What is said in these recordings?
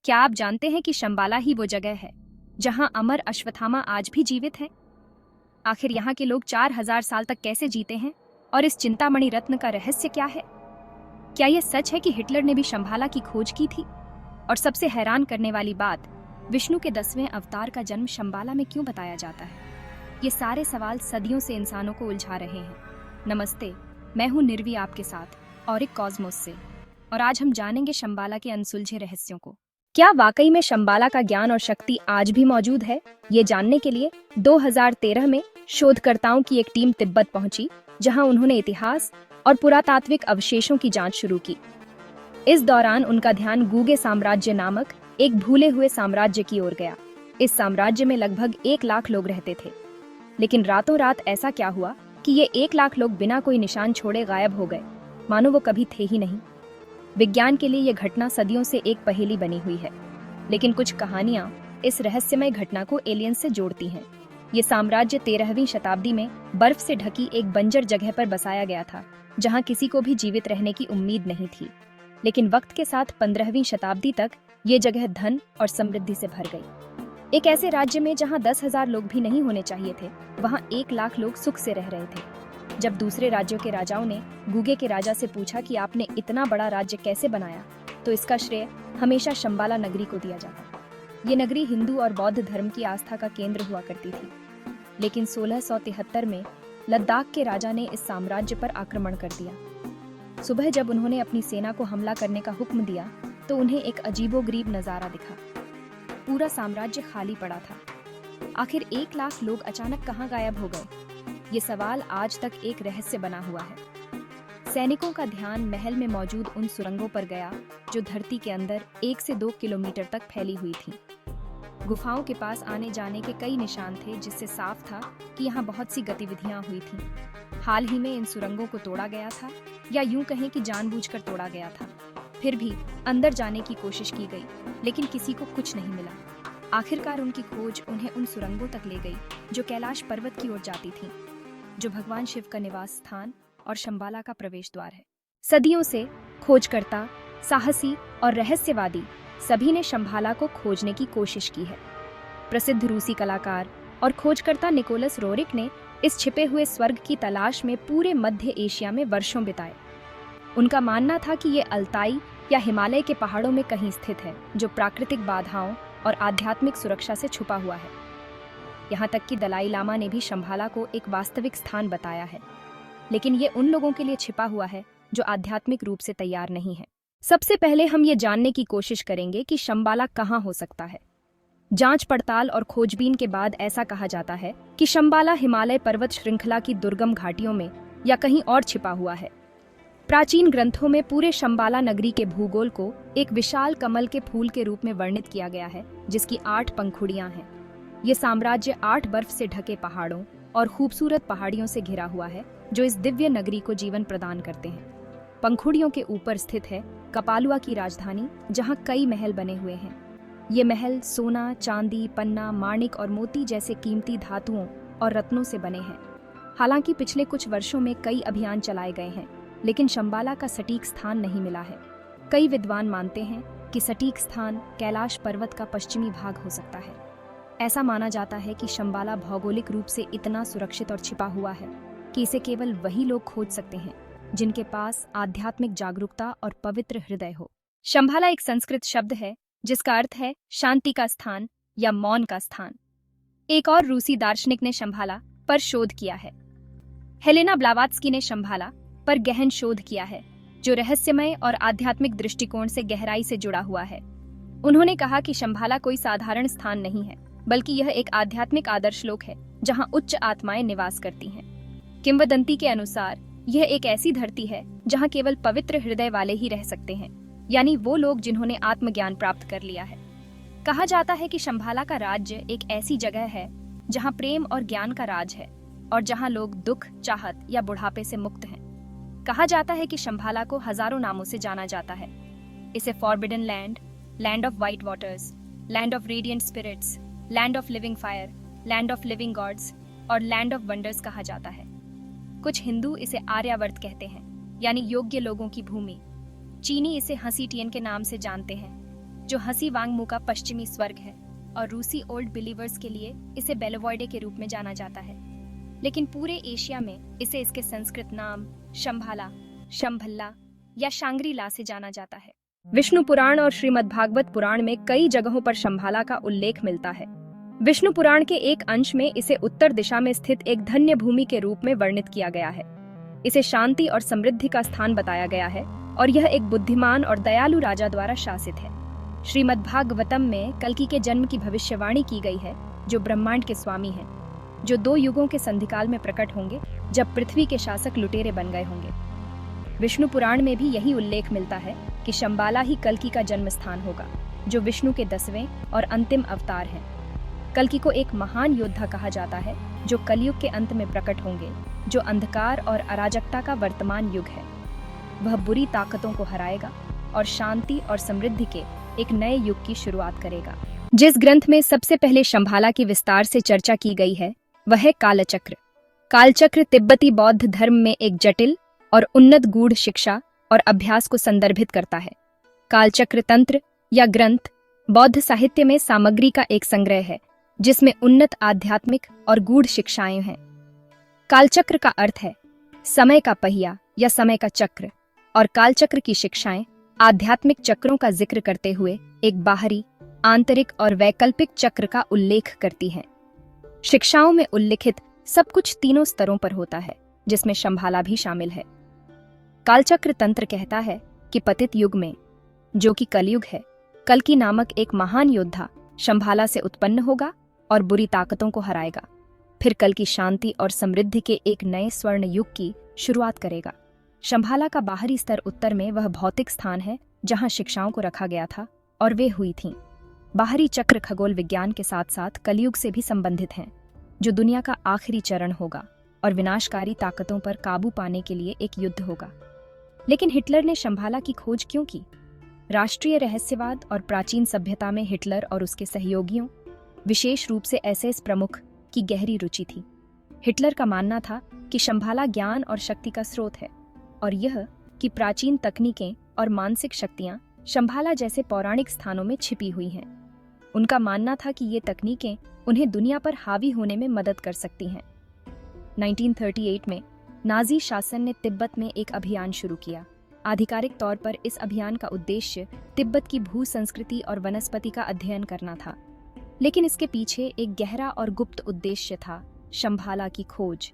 क्या आप जानते हैं कि शंबाला ही वो जगह है जहां अमर अश्वत्थामा आज भी जीवित है? आखिर यहाँ के लोग 4000 साल तक कैसे जीते हैं और इस चिंतामणि रत्न का रहस्य क्या है? क्या यह सच है कि हिटलर ने भी शंबाला की खोज की थी? और सबसे हैरान करने वाली बात, विष्णु के 10वें अवतार का जन्म शंबाला में क्यों बताया जाता है? ये सारे सवाल सदियों से इंसानों को उलझा रहे हैं। नमस्ते, मैं हूँ निर्वी आपके साथ और एक कॉस्मोस से, और आज हम जानेंगे शंबाला के अनसुलझे रहस्यों को। क्या वाकई में शंबाला का ज्ञान और शक्ति आज भी मौजूद है? ये जानने के लिए 2013 में शोधकर्ताओं की एक टीम तिब्बत पहुंची, जहां उन्होंने इतिहास और पुरातात्विक अवशेषों की जांच शुरू की। इस दौरान उनका ध्यान गूगे साम्राज्य नामक एक भूले हुए साम्राज्य की ओर गया। इस साम्राज्य में लगभग 1 लाख लोग रहते थे, लेकिन रातों रात ऐसा क्या हुआ कि ये 1 लाख लोग बिना कोई निशान छोड़े गायब हो गए, मानो वो कभी थे ही नहीं। विज्ञान के लिए यह घटना सदियों से एक पहेली बनी हुई है, लेकिन कुछ कहानियां इस रहस्यमय घटना को एलियंस से जोड़ती हैं। ये साम्राज्य 13वीं शताब्दी में बर्फ से ढकी एक बंजर जगह पर बसाया गया था, जहां किसी को भी जीवित रहने की उम्मीद नहीं थी। लेकिन वक्त के साथ 15वीं शताब्दी तक ये जगह धन और समृद्धि से भर गई। एक ऐसे राज्य में जहां 10,000 लोग भी नहीं होने चाहिए थे, वहां 1 लाख लोग सुख से रह रहे थे। जब दूसरे राज्यों के राजाओं ने गूगे के राजा से पूछा कि आपने इतना बड़ा राज्य कैसे बनाया, तो इसका श्रेय हमेशा शंबाला नगरी को दिया जाता। ये नगरी हिंदू और बौद्ध धर्म की आस्था का केंद्र हुआ करती थी। लेकिन 1673 में लद्दाख के राजा ने इस साम्राज्य पर आक्रमण कर दिया। सुबह जब उन्होंने अपनी सेना को हमला करने का हुक्म दिया, तो उन्हें एक अजीबोगरीब नजारा दिखा। पूरा साम्राज्य खाली पड़ा था। आखिर 1 लाख लोग अचानक कहाँ गायब हो गए? ये सवाल आज तक एक रहस्य बना हुआ है। सैनिकों का ध्यान महल में मौजूद उन सुरंगों पर गया जो धरती के अंदर 1 से 2 किलोमीटर तक फैली हुई थी। गुफाओं के पास आने जाने के कई निशान थे, जिससे साफ था कि यहाँ बहुत सी गतिविधियां हुई थीं। हाल ही में इन सुरंगों को तोड़ा गया था, या यूं कहें कि जानबूझकर तोड़ा गया था। फिर भी अंदर जाने की कोशिश की गई, लेकिन किसी को कुछ नहीं मिला। आखिरकार उनकी खोज उन्हें उन सुरंगों तक ले गई जो कैलाश पर्वत की ओर जाती थीं, जो भगवान शिव का निवास स्थान और शंबाला का प्रवेश द्वार है। सदियों से खोजकर्ता, साहसी और रहस्यवादी सभी ने शंबाला को खोजने की कोशिश की है। प्रसिद्ध रूसी कलाकार और खोजकर्ता निकोलस रोरिक ने इस छिपे हुए स्वर्ग की तलाश में पूरे मध्य एशिया में वर्षों बिताए। उनका मानना था कि ये अल्ताई या हिमालय के पहाड़ों में कहीं स्थित है, जो प्राकृतिक बाधाओं और आध्यात्मिक सुरक्षा से छुपा हुआ है। यहाँ तक कि दलाई लामा ने भी शंबाला को एक वास्तविक स्थान बताया है, लेकिन ये उन लोगों के लिए छिपा हुआ है जो आध्यात्मिक रूप से तैयार नहीं है। सबसे पहले हम ये जानने की कोशिश करेंगे कि शंबाला कहाँ हो सकता है। जांच पड़ताल और खोजबीन के बाद ऐसा कहा जाता है कि शंबाला हिमालय पर्वत श्रृंखला की दुर्गम घाटियों में या कहीं और छिपा हुआ है। प्राचीन ग्रंथों में पूरे शंबाला नगरी के भूगोल को एक विशाल कमल के फूल के रूप में वर्णित किया गया है, जिसकी 8 पंखुड़ियां हैं। ये साम्राज्य 8 बर्फ से ढके पहाड़ों और खूबसूरत पहाड़ियों से घिरा हुआ है, जो इस दिव्य नगरी को जीवन प्रदान करते हैं। पंखुड़ियों के ऊपर स्थित है कपालुआ की राजधानी, जहां कई महल बने हुए हैं। ये महल सोना, चांदी, पन्ना, माणिक और मोती जैसे कीमती धातुओं और रत्नों से बने हैं। हालांकि पिछले कुछ वर्षों में कई अभियान चलाए गए हैं, लेकिन शंबाला का सटीक स्थान नहीं मिला है। कई विद्वान मानते हैं कि सटीक स्थान कैलाश पर्वत का पश्चिमी भाग हो सकता है। ऐसा माना जाता है कि शंबाला भौगोलिक रूप से इतना सुरक्षित और छिपा हुआ है कि इसे केवल वही लोग खोज सकते हैं जिनके पास आध्यात्मिक जागरूकता और पवित्र हृदय हो। शंबाला एक संस्कृत शब्द है जिसका अर्थ है शांति का स्थान या मौन का स्थान। एक और रूसी दार्शनिक ने शंबाला पर शोध किया है। हेलेना ब्लावात्स्की ने शंबाला पर गहन शोध किया है, जो रहस्यमय और आध्यात्मिक दृष्टिकोण से गहराई से जुड़ा हुआ है। उन्होंने कहा कि शंबाला कोई साधारण स्थान नहीं है, बल्कि यह एक आध्यात्मिक आदर्श लोक है जहां उच्च आत्माएं निवास करती हैं। किंवदंती के अनुसार यह एक ऐसी धरती है जहां केवल पवित्र हृदय वाले ही रह सकते हैं, यानी वो लोग जिन्होंने आत्मज्ञान प्राप्त कर लिया है। कहा जाता है कि शंबाला का राज्य एक ऐसी जगह है जहां प्रेम और ज्ञान का राज है, और जहां लोग दुख, चाहत या बुढ़ापे से मुक्त हैं। कहा जाता है कि शंबाला को हजारों नामों से जाना जाता है। इसे forbidden land, land of white waters, land of radiant spirits, land of living fire, land of living gods और लैंड ऑफ वंडर्स कहा जाता है। कुछ हिंदू इसे आर्यावर्त कहते हैं, यानी योग्य लोगों की भूमि। चीनी इसे हंसीटियन के नाम से जानते हैं, जो हंसी वांगमू का पश्चिमी स्वर्ग है, और रूसी ओल्ड बिलीवर्स के लिए इसे बेलोवॉइडे के रूप में जाना जाता है। लेकिन पूरे एशिया में इसे इसके संस्कृत नाम शंभाला, शंभल्ला या शांग्री-ला से जाना जाता है। विष्णु पुराण और श्रीमद् भागवत पुराण में कई जगहों पर शंभाला का उल्लेख मिलता है। विष्णु पुराण के एक अंश में इसे उत्तर दिशा में स्थित एक धन्य भूमि के रूप में वर्णित किया गया है। इसे शांति और समृद्धि का स्थान बताया गया है और यह एक बुद्धिमान और दयालु राजा द्वारा शासित है। श्रीमद् भागवतम में कल्कि के जन्म की भविष्यवाणी की गई है, जो ब्रह्मांड के स्वामी हैं, जो 2 युगों के संधिकाल में प्रकट होंगे, जब पृथ्वी के शासक लुटेरे बन गए होंगे। विष्णु पुराण में भी यही उल्लेख मिलता है कि शंबाला ही कल्कि का जन्म स्थान होगा, जो विष्णु के 10वें और अंतिम अवतार हैं। कल्कि को एक महान योद्धा कहा जाता है, जो कलयुग के अंत में प्रकट होंगे, जो अंधकार और अराजकता का वर्तमान युग है। वह बुरी ताकतों को हराएगा और शांति और समृद्धि के एक नए युग की शुरुआत करेगा। जिस ग्रंथ में सबसे पहले शंभाला की विस्तार से चर्चा की गई है, वह है कालचक्र। कालचक्र तिब्बती बौद्ध धर्म में एक जटिल और उन्नत गूढ़ शिक्षा और अभ्यास को संदर्भित करता है। कालचक्र तंत्र या ग्रंथ बौद्ध साहित्य में सामग्री का एक संग्रह है, जिसमें उन्नत आध्यात्मिक और गूढ़ शिक्षाएं हैं। कालचक्र का अर्थ है समय का पहिया या समय का चक्र, और कालचक्र की शिक्षाएं आध्यात्मिक चक्रों का जिक्र करते हुए एक बाहरी, आंतरिक और वैकल्पिक चक्र का उल्लेख करती हैं। शिक्षाओं में उल्लिखित सब कुछ 3 स्तरों पर होता है, जिसमें शंभाला भी शामिल है। कालचक्र तंत्र कहता है कि पतित युग में, जो कि कलयुग है, कल्कि नामक एक महान योद्धा शंभाला से उत्पन्न होगा और बुरी ताकतों को हराएगा। फिर कल्कि शांति और समृद्धि के एक नए स्वर्ण युग की शुरुआत करेगा। शंभाला का बाहरी स्तर उत्तर में वह भौतिक स्थान है जहां शिक्षाओं को रखा गया था और वे हुई थीं। बाहरी चक्र खगोल विज्ञान के साथ साथ कलयुग से भी संबंधित हैं, जो दुनिया का आखिरी चरण होगा और विनाशकारी ताकतों पर काबू पाने के लिए एक युद्ध होगा। लेकिन हिटलर ने शंभाला की खोज क्यों की? राष्ट्रीय रहस्यवाद और प्राचीन सभ्यता में हिटलर और उसके सहयोगियों, विशेष रूप से एसएस प्रमुख, की गहरी रुचि थी। हिटलर का मानना था कि शंभाला ज्ञान और शक्ति का स्रोत है, और यह कि प्राचीन तकनीकें और मानसिक शक्तियां शंभाला जैसे पौराणिक स्थानों में छिपी हुई हैं। उनका मानना था कि ये तकनीकें उन्हें दुनिया पर हावी होने में मदद कर सकती हैं। 1938 में नाजी शासन ने तिब्बत में एक अभियान शुरू किया। आधिकारिक तौर पर इस अभियान का उद्देश्य तिब्बत की भू संस्कृति और वनस्पति का अध्ययन करना था, लेकिन इसके पीछे एक गहरा और गुप्त उद्देश्य था, शंभाला की खोज।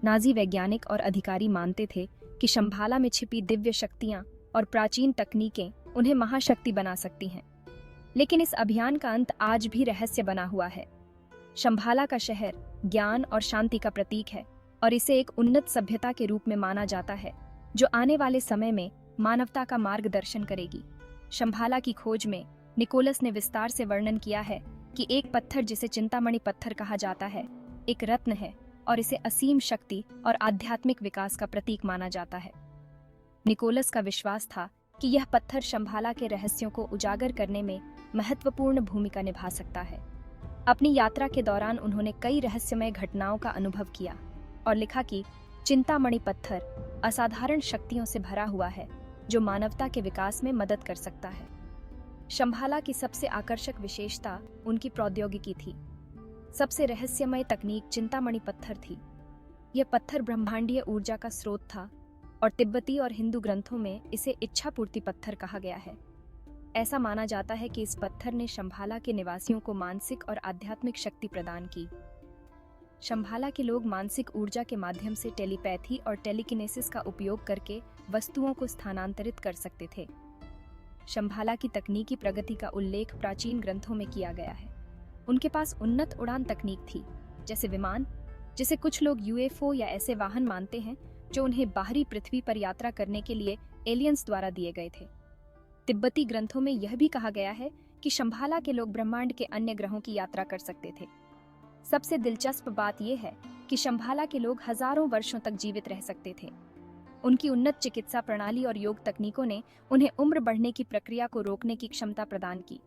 नाजी वैज्ञानिक और अधिकारी मानते थे कि शंभाला में छिपी दिव्य शक्तियां और प्राचीन तकनीकें उन्हें महाशक्ति बना सकती हैं। लेकिन इस अभियान का अंत आज भी रहस्य बना हुआ है। शंभाला का शहर ज्ञान और शांति का प्रतीक है, और इसे एक उन्नत सभ्यता के रूप में माना जाता है, जो आने वाले समय में मानवता का मार्गदर्शन करेगी। शंभाला की खोज में निकोलस ने विस्तार से वर्णन किया है कि एक पत्थर, जिसे चिंतामणि पत्थर कहा जाता है, एक रत्न है और इसे असीम शक्ति और आध्यात्मिक विकास का प्रतीक माना जाता है। निकोलस का विश्वास था कि यह पत्थर शंभाला के रहस्यों को उजागर करने में महत्वपूर्ण भूमिका निभा सकता है। अपनी यात्रा के दौरान उन्होंने कई रहस्यमय घटनाओं का अनुभव किया और लिखा कि चिंतामणि पत्थर असाधारण शक्तियों से भरा हुआ है, जो मानवता के विकास में मदद कर सकता है। शंभाला की सबसे आकर्षक विशेषता उनकी प्रौद्योगिकी थी। सबसे रहस्यमय तकनीक चिंतामणि पत्थर थी। यह पत्थर ब्रह्मांडीय ऊर्जा का स्रोत था, और तिब्बती और हिंदू ग्रंथों में इसे इच्छा पूर्ति पत्थर कहा गया है। ऐसा माना जाता है कि इस पत्थर ने शंभाला के निवासियों को मानसिक और आध्यात्मिक शक्ति प्रदान की। शंभाला के लोग मानसिक ऊर्जा के माध्यम से टेलीपैथी और टेलीकिनेसिस का उपयोग करके वस्तुओं को स्थानांतरित कर सकते थे। शंभाला की तकनीकी प्रगति का उल्लेख प्राचीन ग्रंथों में किया गया है। उनके पास उन्नत उड़ान तकनीक थी, जैसे विमान, जिसे कुछ लोग यूएफओ या ऐसे वाहन मानते हैं जो उन्हें बाहरी पृथ्वी पर यात्रा करने के लिए एलियंस द्वारा दिए गए थे। तिब्बती ग्रंथों में यह भी कहा गया है कि शंभाला के लोग ब्रह्मांड के अन्य ग्रहों की यात्रा कर सकते थे। सबसे दिलचस्प बात यह है कि शंभाला के लोग हजारों वर्षों तक जीवित रह सकते थे। उनकी उन्नत चिकित्सा प्रणाली और योग तकनीकों ने उन्हें उम्र बढ़ने की प्रक्रिया को रोकने की क्षमता प्रदान की।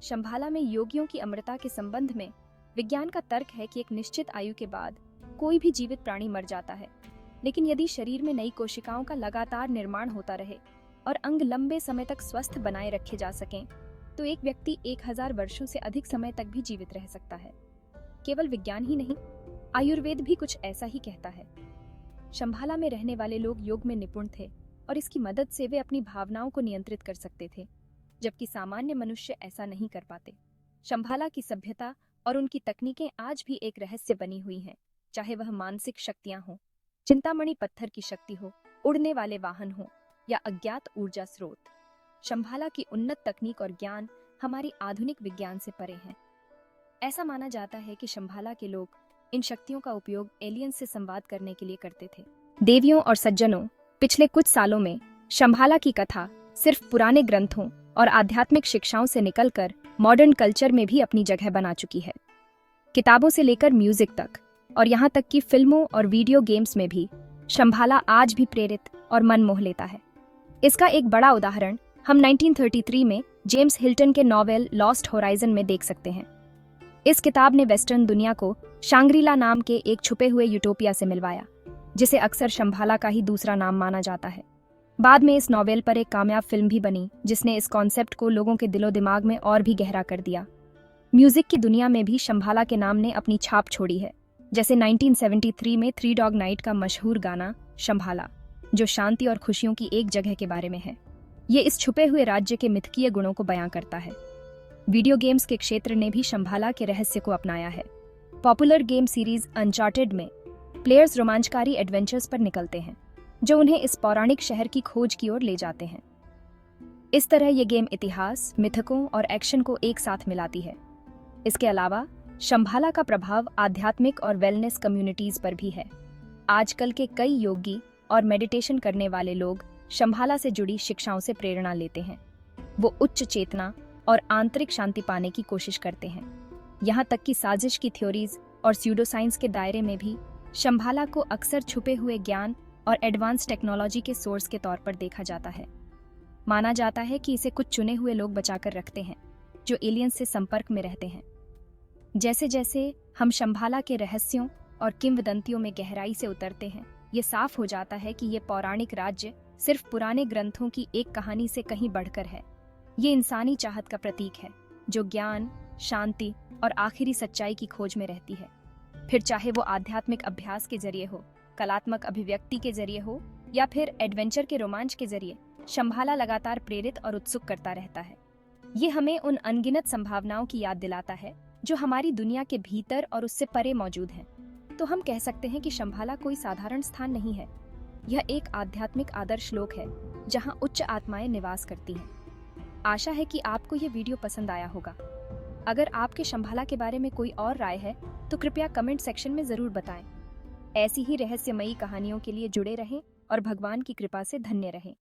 शंभाला में योगियों की अमरता के संबंध में विज्ञान का तर्क है कि एक निश्चित आयु के बाद कोई भी जीवित प्राणी मर जाता है, लेकिन यदि शरीर में नई कोशिकाओं का लगातार निर्माण होता रहे और अंग लंबे समय तक स्वस्थ बनाए रखे जा सकें, तो एक व्यक्ति 1000 वर्षों से अधिक समय तक भी जीवित रह सकता है। केवल विज्ञान ही नहीं, आयुर्वेद भी कुछ ऐसा ही कहता है। शंभाला में रहने वाले लोग योग में निपुण थे और इसकी मदद से वे अपनी भावनाओं को नियंत्रित कर सकते थे, जबकि सामान्य मनुष्य ऐसा नहीं कर पाते। शंभाला की सभ्यता और उनकी तकनीकें आज भी एक रहस्य बनी हुई हैं, चाहे वह मानसिक शक्तियां हों, चिंतामणि पत्थर की शक्ति हो, उड़ने वाले वाहन हो या अज्ञात ऊर्जा स्रोत। शंभाला की उन्नत तकनीक और ज्ञान हमारी आधुनिक विज्ञान से परे हैं। ऐसा माना जाता है कि शंभाला के लोग इन शक्तियों का उपयोग एलियंस से संवाद करने के लिए करते थे। देवियों और सज्जनों, पिछले कुछ सालों में शंभाला की कथा सिर्फ पुराने ग्रंथों और आध्यात्मिक शिक्षाओं से निकलकर मॉडर्न कल्चर में भी अपनी जगह बना चुकी है। किताबों से लेकर म्यूजिक तक और यहाँ तक कि फिल्मों और वीडियो गेम्स में भी शंभाला आज भी प्रेरित और मन मोह लेता है। इसका एक बड़ा उदाहरण हम 1933 में जेम्स हिल्टन के नॉवेल लॉस्ट होराइजन में देख सकते हैं। इस किताब ने वेस्टर्न दुनिया को शांग्रीला नाम के एक छुपे हुए यूटोपिया से मिलवाया, जिसे अक्सर शंभाला का ही दूसरा नाम माना जाता है। बाद में इस नॉवेल पर एक कामयाब फिल्म भी बनी, जिसने इस कॉन्सेप्ट को लोगों के दिलो दिमाग में और भी गहरा कर दिया। म्यूजिक की दुनिया में भी शंभाला के नाम ने अपनी छाप छोड़ी है, जैसे 1973 में थ्री डॉग नाइट का मशहूर गाना शंभाला, जो शांति और खुशियों की एक जगह के बारे में है। ये इस छुपे हुए राज्य के मिथकीय गुणों को बयां करता है। वीडियो गेम्स के क्षेत्र ने भी शंभाला के रहस्य को अपनाया है। पॉपुलर गेम सीरीज अनचार्टेड में प्लेयर्स रोमांचकारी एडवेंचर्स पर निकलते हैं, जो उन्हें इस पौराणिक शहर की खोज की ओर ले जाते हैं। इस तरह ये गेम इतिहास, मिथकों और एक्शन को एक साथ मिलाती है। इसके अलावा शंभाला का प्रभाव आध्यात्मिक और वेलनेस कम्युनिटीज पर भी है। आजकल के कई योगी और मेडिटेशन करने वाले लोग शंभाला से जुड़ी शिक्षाओं से प्रेरणा लेते हैं। वो उच्च चेतना और आंतरिक शांति पाने की कोशिश करते हैं। यहाँ तक कि साजिश की थ्योरीज और स्यूडोसाइंस के दायरे में भी शंभाला को अक्सर छुपे हुए ज्ञान और एडवांस टेक्नोलॉजी के सोर्स के तौर पर देखा जाता है। माना जाता है कि इसे कुछ चुने हुए लोग बचाकर रखते हैं, जो एलियंस से संपर्क में रहते हैं। जैसे जैसे हम शंभाला के रहस्यों और किंवदंतियों में गहराई से उतरते हैं, ये साफ हो जाता है कि ये पौराणिक राज्य सिर्फ पुराने ग्रंथों की एक कहानी से कहीं बढ़कर है। ये इंसानी चाहत का प्रतीक है, जो ज्ञान, शांति और आखिरी सच्चाई की खोज में रहती है। फिर चाहे वो आध्यात्मिक अभ्यास के जरिए हो, कलात्मक अभिव्यक्ति के जरिए हो या फिर एडवेंचर के रोमांच के जरिए, शंभाला लगातार प्रेरित और उत्सुक करता रहता है। ये हमें उन अनगिनत संभावनाओं की याद दिलाता है जो हमारी दुनिया के भीतर और उससे परे मौजूद हैं। तो हम कह सकते हैं कि शंभाला कोई साधारण स्थान नहीं है। यह एक आध्यात्मिक आदर्श लोक है, जहां उच्च आत्माएं निवास करती हैं। आशा है कि आपको ये वीडियो पसंद आया होगा। अगर आपके शंभाला के बारे में कोई और राय है तो कृपया कमेंट सेक्शन में जरूर बताएं। ऐसी ही रहस्यमयी कहानियों के लिए जुड़े रहें और भगवान की कृपा से धन्य रहें।